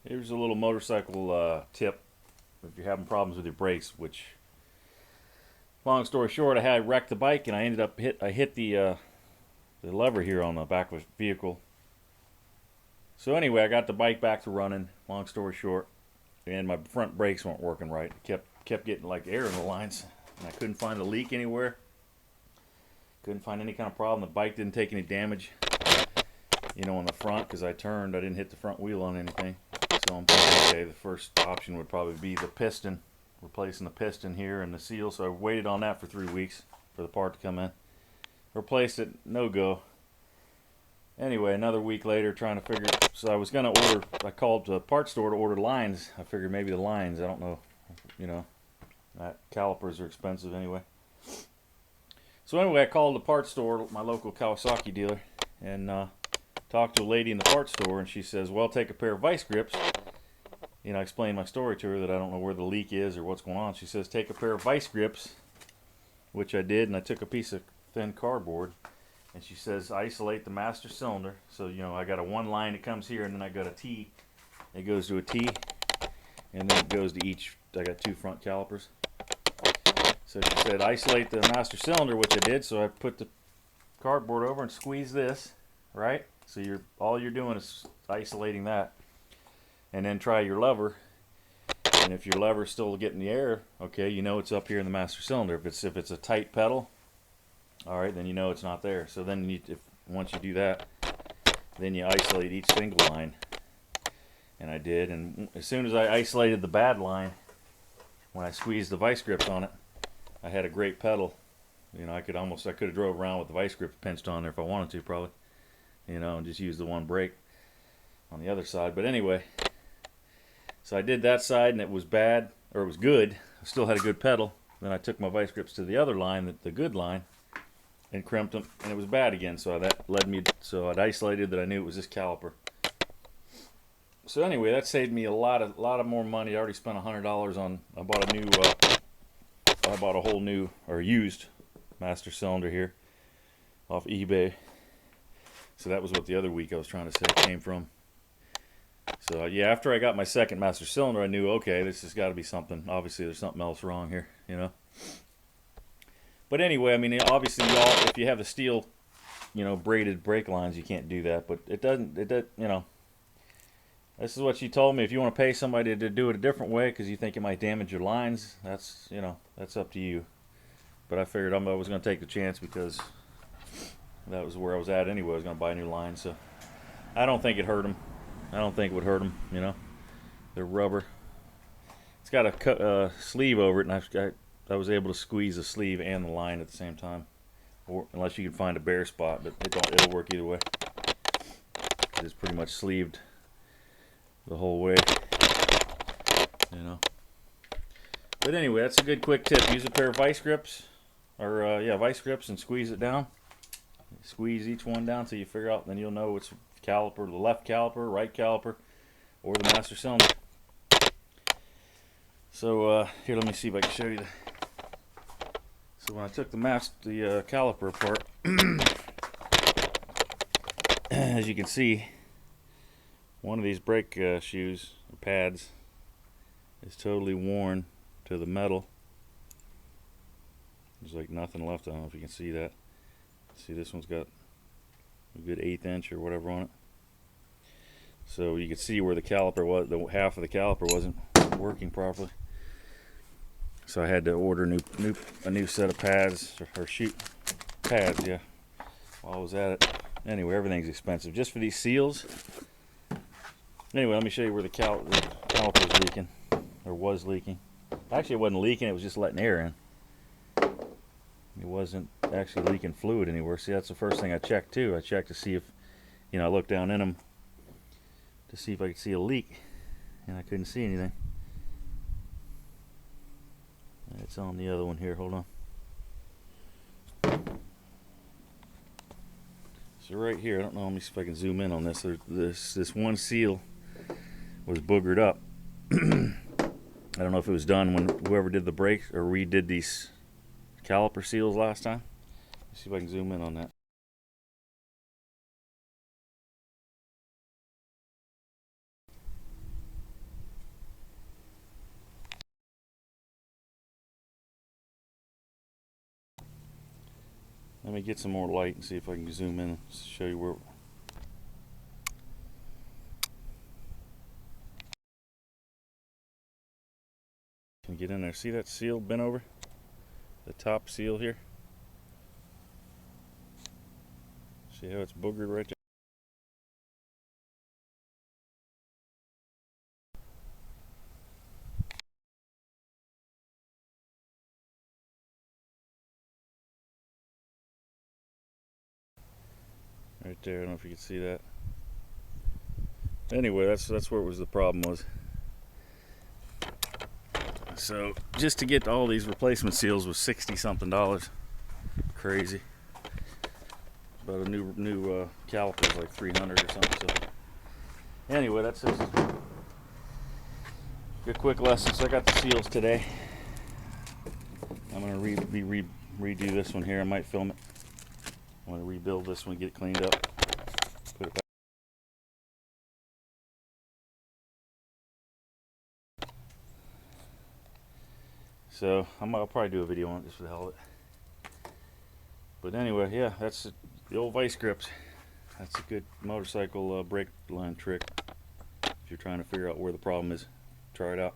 Here's a little motorcycle tip if you're having problems with your brakes. Which, long story short, I wrecked the bike and I ended up hit the lever here on the back of the vehicle. So anyway, I got the bike back to running. Long story short, and my front brakes weren't working right. It kept getting like air in the lines, and I couldn't find a leak anywhere. Couldn't find any kind of problem. The bike didn't take any damage, on the front because I turned. I didn't hit the front wheel on anything. So I'm thinking, okay, the first option would probably be the piston, replacing the piston here and the seal. So I waited on that for 3 weeks for the part to come in. Replaced it, no go. Anyway, another week later, trying to figure. So I was gonna order. I called the parts store to order lines. I figured maybe the lines. I don't know. Calipers are expensive anyway. So anyway, I called the parts store, my local Kawasaki dealer, and talked to a lady in the parts store, and she says, "Well, take a pair of vice grips." I explained my story to her that I don't know where the leak is or what's going on. She says, "Take a pair of vice grips," which I did, and I took a piece of thin cardboard. And she says, isolate the master cylinder. So, I got a one line that comes here, and then I got a T. It goes to a T, and then it goes to each. I got 2 front calipers. So she said, isolate the master cylinder, which I did. So I put the cardboard over and squeeze this, right? So all you're doing is isolating that. And then try your lever. And if your lever's still getting the air, okay, it's up here in the master cylinder. If it's a tight pedal, all right, then it's not there. So then once you do that, then you isolate each single line. And I did, and as soon as I isolated the bad line, when I squeezed the vice grips on it, I had a great pedal. I could have drove around with the vice grips pinched on there if I wanted to, probably. And just use the one brake on the other side. But anyway, so I did that side, and it was bad, or it was good. I still had a good pedal. Then I took my vice grips to the other line, the good line, and crimped them, and it was bad again. So that led me. So I'd isolated that I knew it was this caliper. So anyway, that saved me a lot of more money. I already spent $100 on. I bought a whole new or used master cylinder here off eBay. So that was what the other week I was trying to say came from. So yeah, after I got my second master cylinder, I knew, okay, this has got to be something. Obviously, there's something else wrong here, But anyway, I mean, obviously, if you have the steel, braided brake lines, you can't do that. But it doesn't. This is what she told me. If you want to pay somebody to do it a different way because you think it might damage your lines, that's up to you. But I figured I was going to take the chance because that was where I was at anyway. I was going to buy new lines, so I don't think it hurt them. I don't think it would hurt them. They're rubber. It's got a sleeve over it, and I was able to squeeze the sleeve and the line at the same time, or unless you can find a bare spot, but it'll work either way. It's pretty much sleeved the whole way, But anyway, that's a good quick tip. Use a pair of vice grips, or vice grips, and squeeze it down. Squeeze each one down till you figure out. Then you'll know which caliper, the left caliper, right caliper, or the master cylinder. So here, let me see if I can show you. So when I took the caliper apart, as you can see, one of these brake shoes or pads is totally worn to the metal. There's like nothing left. I don't know if you can see that. See, this one's got a good 1/8 inch or whatever on it. So you can see where the caliper was. The half of the caliper wasn't working properly. So I had to order a new set of pads or shoot pads. Yeah, while I was at it. Anyway, everything's expensive just for these seals. Anyway, let me show you where the caliper is leaking, or was leaking. Actually, it wasn't leaking. It was just letting air in. It wasn't actually leaking fluid anywhere. See, that's the first thing I checked too. I checked to see if, I looked down in them to see if I could see a leak, and I couldn't see anything. It's on the other one here. Hold on. So right here, I don't know. Let me see if I can zoom in on this. This one seal was boogered up. I don't know if it was done when whoever did the brakes or redid these caliper seals last time. Let's see if I can zoom in on that. Let me get some more light and see if I can zoom in and show you where. Can you get in there? See that seal bent over? The top seal here? See how it's boogered right there? Right there, I don't know if you can see that. Anyway, that's where it was, the problem was. So just to get all these replacement seals was $60 something. Crazy. But a new caliper is like $300 or something. So anyway, that's just a quick lesson. So I got the seals today. I'm gonna redo this one here. I might film it. I'm gonna rebuild this one, get it cleaned up, put it back. So I'll probably do a video on it just for the hell of it. But anyway, yeah, that's the old vice grips. That's a good motorcycle brake line trick if you're trying to figure out where the problem is. Try it out.